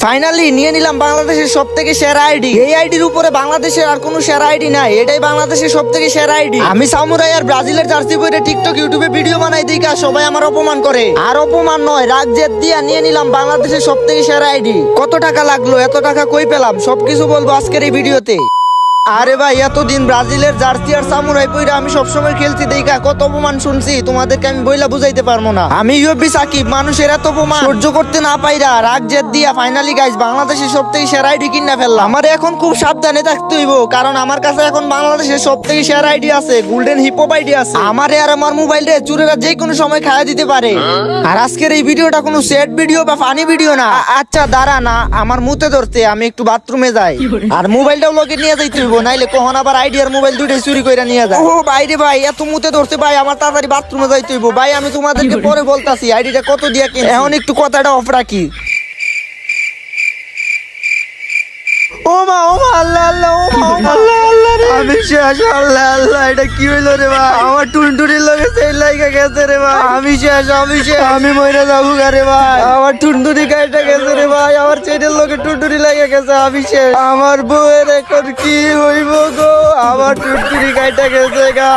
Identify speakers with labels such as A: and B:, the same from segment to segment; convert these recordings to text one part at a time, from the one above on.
A: Finally নিয়ে নিলাম বাংলাদেশের সব থেকে সেরা আইডি। এই আইডির উপরে বাংলাদেশের আর কোনো সেরা আইডি নাই, এটাই বাংলাদেশের সব থেকে সেরা আইডি। আমি সামুরাই আর ব্রাজিলের জার্সি পরে টিকটক ইউটিউবে ভিডিও বানাই দেখা সবাই আমার অপমান করে, আর অপমান নয় রাগ জেদ দিয়া নিয়ে নিলাম বাংলাদেশের সব থেকে সেরা আইডি। কত টাকা লাগলো, এত টাকা কই পেলাম, সবকিছু বলবো আজকের এই ভিডিওতে। আরে ভাই এতদিন ব্রাজিলের জার্সি আর সামুরাই পইরা আমি সবসময় খেলছি দেখা কত অপমান শুনছি, তোমাদেরকে আমি বইলা বুঝাইতে পারবো না। আমি ইউবি সাকিব, মানুষের এত অপমান সহ্য করতে না পাইরা রাগ জেদ দিয়া ফাইনালি গাইস বাংলাদেশের সব থেকে সেরা আইডি কিনা ফেললাম। আমার এখন খুব সাবধানে থাকতে হইব, কারণ আমার কাছে এখন বাংলাদেশের সব থেকে সেরা আইডি আছে, গোল্ডেন হিপহপ আইডি আছে। আমারে আর আমার মোবাইল রে চুরেরা যে কোনো সময় খাইয়া দিতে পারে। আর আজকের এই ভিডিওটা কোনো সেট ভিডিও বা ফানি ভিডিও না। আচ্ছা দাঁড়া না, আমার মুতে ধরতে আমি একটু বাথরুমে যাই, আর মোবাইলটাও লগে নিয়ে যাইতে হইব, নাইলে কখন আবার আইডি আর মোবাইল দুইটাই চুরি কইরা নিয়ে যায়। ও বাইরে ভাই এত মুতে ধরতে ভাই, আমার তাড়াতাড়ি বাথরুমে যাইতে হইব। ভাই আমি তোমাদেরকে পরে বলতাছি আইডিটা কত দিয়া কিনছি, এখন একটু কথাটা অফ রাখি। ও মা আল্লাহ আল্লাহ, ও মা আল্লাহ আল্লাহ রে, আমি শেষ। আল্লাহ আল্লাহ এটা কি হইলো রে ভাই, আমার টুনটুনির লগে সেই লাইগা গেছে রে ভাই, আমি শেষ, আমি মইরা যাবো রে ভাই, আমার টুনটুনি কাইটা গেছে রে ভাই, আমার ছেলের লগে টুনটুনি লাগা গেছে, আমি শেষ। আমার বউয়ের এখন কি হইব গো, আমার টুনটুনি কাইটা গেছে গা।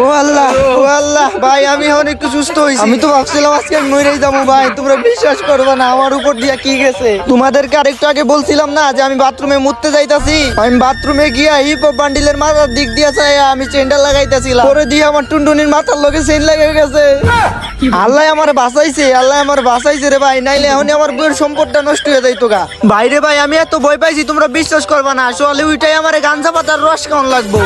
A: ও আল্লাহ ভাই আমি এখন একটু সুস্থ হইছি। আমি তো ভাবছিলাম আজকে আমি মইরাই যাবো ভাই, তোমরা বিশ্বাস করবে না আমার উপর দিয়া কি গেছে। তোমাদেরকে আরেকটু আগে বলছিলাম না যে আমি বাথরুমে মুততে যাইতাছি, আমি বাথরুমে গিয়া হিপহপ বান্ডিলের মাথার দিক দিয়া চাই আমি চেনটা লাগাইতাছিলাম, পরে দিয়ে আমার টুনটুনির মাথার লগে চেন লেগে গেছে। আল্লাহ আমার বাঁচাইছে রে ভাই, নাইলে এখন আমার বউয়ের সম্পদটা নষ্ট হয়ে যাইতো গা। বাইরে ভাই আমি এত ভয় পাইছি তোমরা বিশ্বাস করবা না, আসলে ওইটাই আমার গাঞ্জা পাতার রস খাওয়ান লাগবো।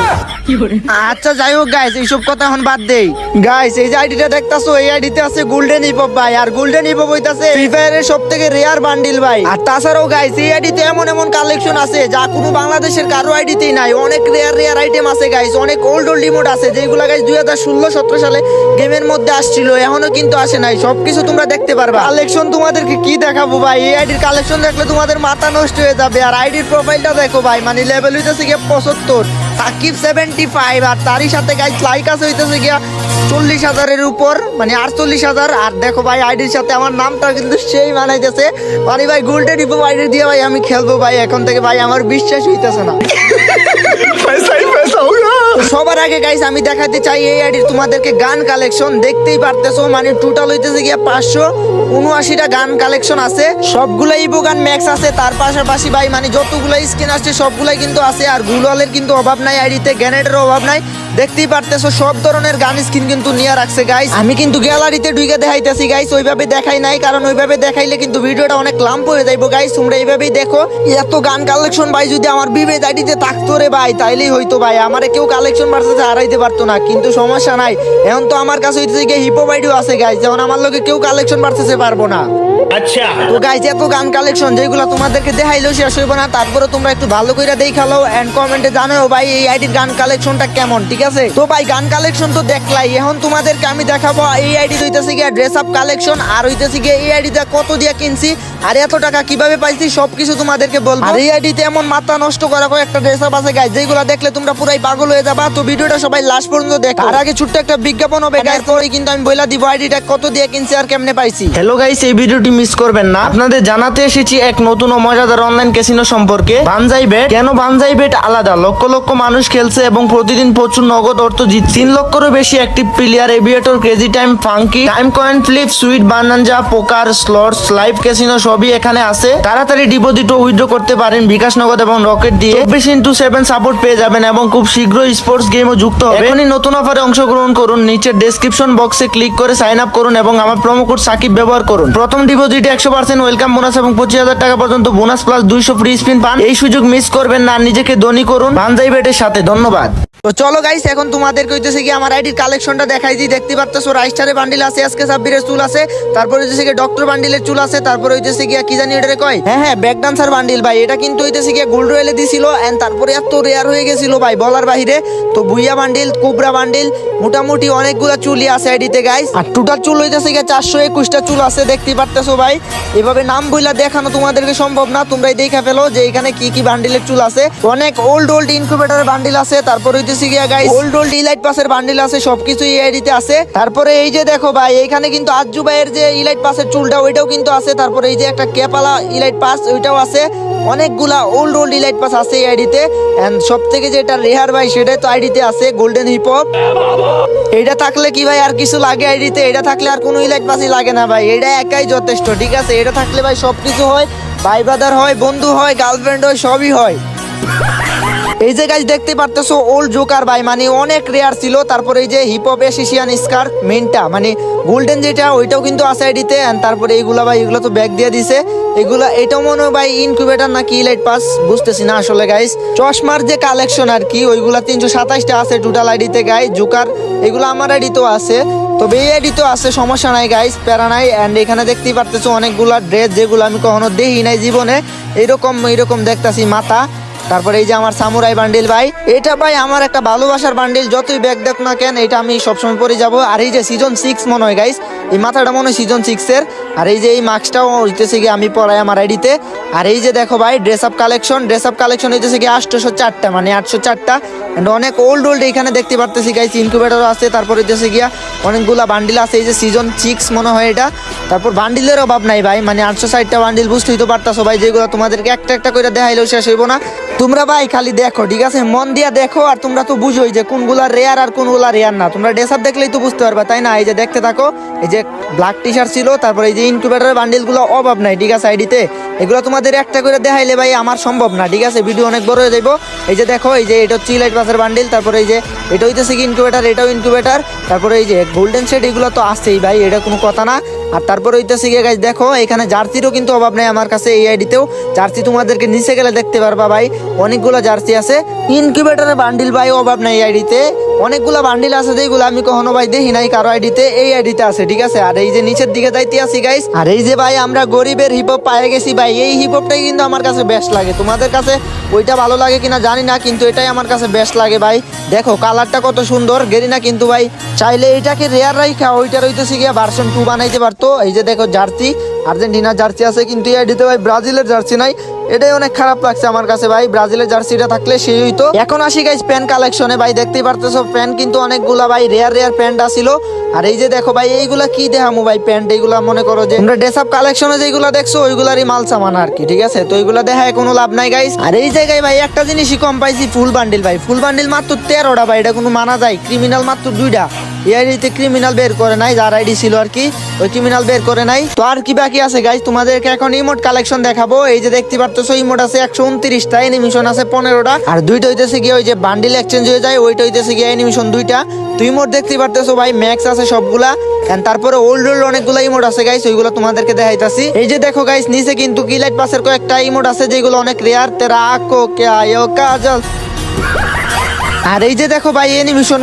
A: আচ্ছা যাই হোক গাইস এইসব কথা এখন বাদ দেই। গাইস এই যে আইডিটা দেখতাছো, এই আইডিতে আছে গোল্ডেন হিপহপ ভাই, আর গোল্ডেন হিপহপ হইতাছে ফ্রি ফায়ারের সব থেকে রেয়ার বান্ডিল ভাই। আর তাছাড়াও গাইস এই আইডিতে এমন কালেকশন আছে যা কোনো বাংলাদেশের কারো আইডিতেই নাই। অনেক রেয়ার আইটেম আছে গাইস, অনেক ওল্ড ইমোট আছে যেগুলা গাইস 2016-17 সালে গেমের মধ্যে আসছিল, এখনো কিন্তু আসে নাই। সবকিছু তোমরা দেখতে পারবা। কালেকশন তোমাদেরকে কি দেখাবো ভাই, এই আইডির কালেকশন দেখলে তোমাদের মাথা নষ্ট হয়ে যাবে। আর আইডির প্রোফাইলটা দেখো ভাই, মানে লেভেল হইতেছে গিয়ে 75, সাকিব 75, আর তারই সাথে গাইস লাইক আছে হইতেছে গিয়া 40,000-এর উপর, মানে 48,000। আর দেখো ভাই আইডির সাথে আমার নামটা কিন্তু সেই মানাইতেছে, মানে ভাই গোল্ডেন হিপহপ আইডি দিয়ে ভাই আমি খেলবো ভাই এখন থেকে ভাই, আমার বিশ্বাস হইতেছে না। সবার আগে গাইস আমি দেখাতে চাই এই আইডির তোমাদেরকে গান কালেকশন, দেখতেই পারতেছো মানে টোটাল হইতেছে গিয়া 579টা গান কালেকশন আছে, সবগুলাই ইভো গান ম্যাক্স আছে। তার পাশাপাশি ভাই মানে যতগুলাই স্কিন আসছে সবগুলাই কিন্তু আছে, আর গুলালের কিন্তু অভাব নাই আইডিতে, গ্যানেটের অভাব নাই। দেখতেই পারতেছো সব ধরনের গান স্কিন কিন্তু নিয়ে রাখছে গাইস। আমি কিন্তু গ্যালারিতে ঢুকে দেখাইতেছি গাইস, ওইভাবে দেখাই নাই, কারণ ওইভাবে দেখাইলে কিন্তু ভিডিওটা অনেক লাম্প হয়ে যাইবো গাইস। তোমরা এইভাবেই দেখো, এত গান কালেকশন ভাই যদি আমার বিবেক আইডিতে থাকতো রে ভাই তাইলেই হইতো ভাই, আমারে কেউ কালেকশন ভার্সেসে হারাইতে পারতো না। কিন্তু সমস্যা নাই, এখন তো আমার কাছে হইতেছে গিয়ে হিপহপ আইডিও আছে গাইস, যেমন আমার লগে কেউ কালেকশন ভার্সেসে পারবো না। আচ্ছা তো গাইস এত গান কালেকশন যেগুলো তোমাদেরকে দেখাইলেও শেষ হইব না, তারপরে তোমরা একটু ভালো করে দেখালো এন্ড কমেন্টে জানাও ভাই এই আইডির গান কালেকশনটা কেমন, ঠিক আছে? তো ভাই গান কালেকশন তো দেখলাই, এখন তোমাদেরকে আমি দেখাবো এই আইডি হইতেছে গিয়ে ড্রেস আপ কালেকশন, আর হইতেছে গিয়ে এই আইডিটা কত দিয়া কিনছি আর এত টাকা কিভাবে পাইছি সবকিছু তোমাদেরকে বলবো। আর এই আইডিতে এমন মাথা নষ্ট করা কয়েকটা ড্রেস আপ আছে গাইস যেগুলো দেখলে তোমরা পুরাই পাগল হয়ে যাবা। তো ভিডিওটা সবাই লাস্ট পর্যন্ত দেখো। আর আগে ছোট্ট একটা বিজ্ঞাপন হবে গাইস, পরে কিন্তু আমি বইলা দিব আইডিটা কত দিয়া কিনছি আর কেমনে পাইছি। হ্যালো গাইস, এই ভিডিওটি মিস করবেন না, আপনাদের জানাতে এসেছি এক নতুন ও মজাদার অনলাইন ক্যাসিনো সম্পর্কে। Banzai Bet. কেন বানজাই বেট আলাদা? লক্ষ লক্ষ মানুষ খেলছে এবং প্রতিদিন প্রচুর নগদ অর্থ জিতছে। 3 লক্ষেরও বেশি active player, aviator, crazy time, funky, time coin flip, sweet bonanza, poker, slots, live casino সবই এখানে আছে। তাড়াতাড়ি ডিপোজিট ও উইথড্র করতে পারেন বিকাশ নগদ এবং রকেট দিয়ে। 24/7 সাপোর্ট পেয়ে যাবেন এবং খুব শীঘ্রই স্পোর্টস গেমও যুক্ত হবে। এখনই নতুন অফারে অংশগ্রহণ করুন, নিচের ডেসক্রিপশন বক্সে ক্লিক করে সাইন আপ করুন এবং আমার প্রোমো কোড সাকিব ব্যবহার করুন। প্রথম ডিপোজিটে 100% ওয়েলকাম বোনাস এবং 25,000 টাকা পর্যন্ত বোনাস প্লাস 200 ফ্রি স্পিন পান। এই সুযোগ মিস করবেন না, নিজেকে ধনী করুন বানজাই বেটের সাথে। ধন্যবাদ। তো চলো গাইস এখন তোমাদেরকে হইতেছে কি আমার আইডির কালেকশনটা দেখাই দিই। দেখতে পারতেছো রাইস্টারের বান্ডিল আছে, আজকে সাব্বিরের চুল আছে, তারপর হইতেছে কি ডক্টর বান্ডিলের চুল আছে, তারপর হইতেছে কি কি জানি এটারে কয়, হ্যাঁ ব্যাক ডান্সার বান্ডিল ভাই, এটা কিন্তু হইতেছে কি গোল্ড রয়েলে দিছিল এন্ড তারপরে এত রেয়ার হয়ে গেছিল ভাই বলার বাহিরে। তো বুইয়া বান্ডিল, কুবরা বান্ডিল, মোটামুটি অনেকগুলা চুলই আছে আইডিতে গাইস। আর টোটাল চুল হইতেছে গিয়ে 421টা চুল আছে, দেখতেই পারতেছো ভাই। এভাবে নাম বইলা দেখানো তোমাদেরকে সম্ভব না, তোমরাই দেখা ফেলো যে এখানে কি কি বান্ডিলের চুল আছে। অনেক ওল্ড ইনকিউবেটরের বান্ডিল আছে, তারপর হইতেছে গিয়া গাইস ওল্ড ইলাইট পাসের বান্ডিল আছে, সবকিছু এই আইডিতে আছে। তারপরে এই যে দেখো ভাই, এখানে কিন্তু আজ্জু ভাইয়ের যে ইলাইট পাসের চুলটা ওইটাও কিন্তু আছে। তারপরে এই যে একটা কেপালা ইলাইট পাস ওইটাও আছে। অনেকগুলা ওল্ড ইলাইট পাস আছে এই আইডিতে। এন্ড সব থেকে যেটা রেহার ভাই সেটাই তো আইডিতে আছে, গোল্ডেন হিপ হপ। এটা থাকলে কি ভাই আর কিছু লাগে আইডিতে? এটা থাকলে আর কোনো ইলাইট পাসই লাগে না ভাই, এটা একাই যথেষ্ট, ঠিক আছে? এটা থাকলে ভাই সবকিছু হয়, ভাই ব্রাদার হয়, বন্ধু হয়, গার্লফ্রেন্ড হয়, সবই হয়। এই যে গাইস দেখতে পারতেছো ওল্ড জোকার ভাই, মানে অনেক রেয়ার ছিল। তারপরে এই যে হিপ হপ এশিয়ান স্কার মেনটা মানে গোল্ডেন যেটা ওইটাও কিন্তু আছে আইডিতে। এন্ড তারপরে এইগুলা ভাই এগুলো তো ব্যাগ দিয়ে দিছে। এগুলা এটাও মনে হয় ভাই ইনকিউবেটর নাকি ইলাইট পাস, বুঝতেছি না আসলে গাইস। চশমার যে কালেকশন আর কি ওইগুলা 327টা আছে টোটাল আইডিতে গাইস। জোকার এগুলো আমার আইডিতেও আছে, তবে এই আইডিতেও আছে, সমস্যা নাই গাইস, প্যারা নাই। এন্ড এখানে দেখতেই পারতেছো অনেকগুলা ড্রেস যেগুলো আমি কখনো দেখি নাই জীবনে, এইরকম দেখতাছি মাথা। তারপরে এই যে আমার সামুরাই বান্ডিল ভাই, এটা ভাই আমার একটা ভালোবাসার বান্ডিল, যতই ব্যাগ দেখ না কেন এটা আমি সবসময় পরে যাব। আর এই যে সিজন 6 মনে হয় গাইস, এই মাথাটা মনে হয় সিজন 6 এর। আর এই যে এই মাস্কটাও হইতেছে গিয়ে আমি পরাই আমার আইডিতে। আর এই যে দেখো ভাই ড্রেস আপ কালেকশন হইতেছে গিয়ে 804টা, মানে 804টা। এন্ড অনেক ওল্ড এখানে দেখতে পারতেছি গাইস, ইনকিউবেটর আছে। তারপর হইতেছে গিয়া অনেকগুলা বান্ডিল আছে, এই যে সিজন 6 মনে হয় এটা। তারপর বান্ডিলের অভাব নাই ভাই, মানে 860টা বান্ডিল, বুঝতেই তো পারতাছো ভাই, যেগুলো তোমাদেরকে একটা করে দেখাইলেও শেষ হইব না। তোমরা ভাই খালি দেখো, ঠিক আছে? মন দিয়া দেখো, আর তোমরা তো বুঝোই যে কোনগুলা রেয়ার আর কোনগুলা রেয়ার না। তোমরা ড্রেস আপ দেখলেই তো বুঝতে পারবা, তাই না? এই যে দেখতে থাকো, এই যে ব্ল্যাক টি শার্ট ছিল, তারপর এই যে ইনকিউবেটরের বান্ডিলগুলো অভাব নাই, ঠিক আছে? আইডিতে এগুলো তোমাদের একটা করে দেখাইলে ভাই আমার সম্ভব না, ঠিক আছে? ভিডিও অনেক বড় হয়ে যাইব। এই যে দেখো, এই যে এটা হচ্ছে ইলাইট পাসের বান্ডিল, তারপরে এই যে এটা হইতেছে কি ইনকিউবেটর, এটাও ইনকিউবেটর। তারপরে এই যে গোল্ডেন সেট এগুলো তো আছেই ভাই, এটা কোনো কথা না। আর তারপরে হইতেছে গিয়ে গাইস দেখো, এখানে জার্সিরও কিন্তু অভাব নাই আমার কাছে এই আইডিতেও। জার্সি তোমাদেরকে নিচে গেলে দেখতে পারবা ভাই, অনেকগুলো জার্সি আছে। ইনকিউবেটরের বান্ডিল ভাই অভাব নাই এই আইডিতে, অনেকগুলো বান্ডিল আছে যেগুলো আমি কখনো ভাই দেখি নাই কারো আইডিতে, এই আইডিতে আছে, ঠিক আছে? আর এই যে নিচের দিকে যাইতে আছি গাইস, আর এই যে ভাই আমরা গরিবের হিপ হপ পায়ে গেছি ভাই। এই হিপ হপটাই কিন্তু আমার কাছে বেস্ট লাগে, তোমাদের কাছে ওইটা ভালো লাগে কিনা জানি না, কিন্তু এটাই আমার কাছে বেস্ট লাগে ভাই। দেখো কালারটা কত সুন্দর, গেরিনা কিন্তু ভাই চাইলে এটাকে রেয়ার রাইখা ওইটা রইতেছে গিয়া ভার্সন 2 বানাইতে পারতো। এই যে দেখো জার্সি, আর্জেন্টিনার জার্সি আছে, কিন্তু এই আইডিতে ভাই ব্রাজিলের জার্সি নাই, এটাই অনেক খারাপ লাগছে আমার কাছে ভাই। ব্রাজিলের জার্সিটা থাকলে সেই হইতো। এখন আসি গাইস প্যান কালেকশনে ভাই, দেখতেই পারতেছো প্যান কিন্তু অনেকগুলা ভাই রেয়ার প্যান্ট আসিল। আর এই যে দেখো ভাই এইগুলা কি দেখামু ভাই প্যান্ট, এইগুলা মনে করো যে তোমরা ড্রেস আপ কালেকশনে যেগুলা দেখছো ওইগুলারই মাল সামান আর কি, ঠিক আছে? তো এইগুলা দেখায় কোনো লাভ নাই গাইস। আর এই জায়গায় ভাই একটা জিনিসই কম পাইছি, ফুল বান্ডিল ভাই। ফুল বান্ডিল মাত্র 13টা ভাই, এটা কোনো মানা যায়? ক্রিমিনাল মাত্র 2টা, এই আইডিতে ক্রিমিনাল বের করে নাই, যার আইডি ছিল আর কি ওই ক্রিমিনাল বের করে নাই। তো আর কি বাকি আছে গাইস, তোমাদেরকে এখন ইমোট কালেকশন দেখাবো। এই যে দেখতে পারতেছো ইমোট আছে 129টা, অ্যানিমেশন আছে 15টা, আর দুইটা হইতেছে গিয়ে ওই যে বান্ডিল এক্সচেঞ্জ হয়ে যায় ওইটা হইতেছে গিয়ে অ্যানিমেশন 2টা। তো ইমোট দেখতে পারতেছো ভাই ম্যাক্স আছে সবগুলা। এন্ড তারপরে ওল্ড অনেকগুলো ইমোট আছে গাইস, ওইগুলো তোমাদেরকে দেখাইতাছি। এই যে দেখো গাইস নিচে কিন্তু কিলাইট পাসের কয়েকটা ইমোট আছে যেগুলো অনেক রেয়ার, তেরা আকো কে আয়ো কাজল। আর এই যে দেখো ভাই অ্যানিমেশন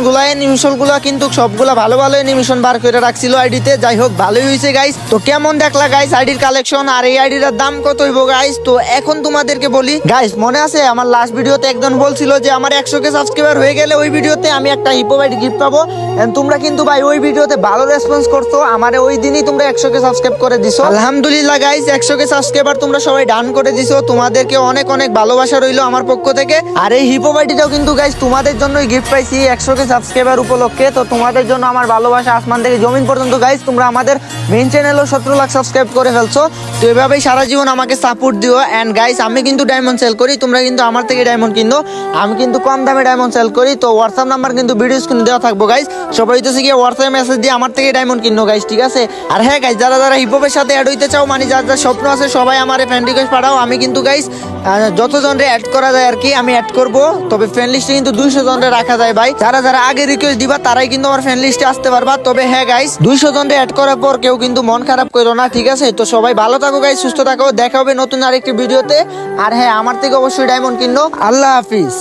A: গুলা কিন্তু সবগুলা ভালো অ্যানিমেশন বার করে রাখছিল আইডিতে। যাই হোক ভালোই হয়েছে গাইস। তো কেমন দেখলা গাইস আইডির কালেকশন, আর এই আইডির দাম কত হইব গাইস? তো এখন তোমাদেরকে বলি গাইস, মনে আছে আমার লাস্ট ভিডিওতে একজন বলছিল যে আমার 100k সাবস্ক্রাইবার হয়ে গেলে ওই ভিডিওতে আমি একটা হিপো আইডি গিফট পাবো। এন্ড তোমরা কিন্তু ভাই ওই ভিডিওতে ভালো রেসপন্স করছো, আমারে ওই দিনই তোমরা 100k সাবস্ক্রাইব করে দিছো। আলহামদুলিল্লাহ গাইস, 100k সাবস্ক্রাইবার তোমরা সবাই ডান করে দিছো, তোমাদেরকে অনেক ভালোবাসা রইলো আমার পক্ষ থেকে। আর এই হিপো আইডিটাও কিন্তু গাইস তোমাদের জন্যই গিফট পাইছি 100k সাবস্ক্রাইবার উপলক্ষে। তো তোমাদের জন্য আমার ভালোবাসা আসমান থেকে জমিন পর্যন্ত গাইস। তোমরা আমাদের মেইন চ্যানেলও 17 লাখ সাবস্ক্রাইব করে ফেলছো। তো এভাবেই সারা জীবন আমাকে সাপোর্ট দিও। এন্ড গাইস আমি কিন্তু ডায়মন্ড সেল করি, তোমরা কিন্তু আমার থেকে ডায়মন্ড কিনো, আমি কিন্তু কম দামে ডায়মন্ড সেল করি। তো হোয়াটসঅ্যাপ নাম্বার কিন্তু ভিডিও স্ক্রিনে দেওয়া থাকবো গাইস, সবাই হইতেছে গিয়ে হোয়াটসঅ্যাপ মেসেজ দিয়ে আমার থেকে ডায়মন্ড কিনো গাইস, ঠিক আছে? আর হ্যাঁ গাইস, যারা হিপহপের সাথে অ্যাড হইতে চাও, মানে যার স্বপ্ন আছে সবাই আমার ফ্রেন্ড রিকোয়েস্ট পাঠাও। আমি কিন্তু গাইস যতজনরে অ্যাড করা যায় আর কি আমি অ্যাড করব। তবে ফ্রেন্ড লিস্টে কিন্তু 200 জনরে রাখা যায় ভাই। যারা আগে রিকোয়েস্ট দিবা তারাই কিন্তু আমার ফ্রেন্ড লিস্টে আসতে পারবা। তবে হ্যাঁ গাইস, 200 জনরে অ্যাড করার পর কেউ কিন্তু মন খারাপ করো না, ঠিক আছে? তো সবাই ভালো থাকো গাইস, সুস্থ থাকো, দেখা হবে নতুন আরেকটি ভিডিওতে। আর হ্যাঁ, আমার থেকে অবশ্যই ডায়মন্ড কিনো। আল্লাহ হাফিজ।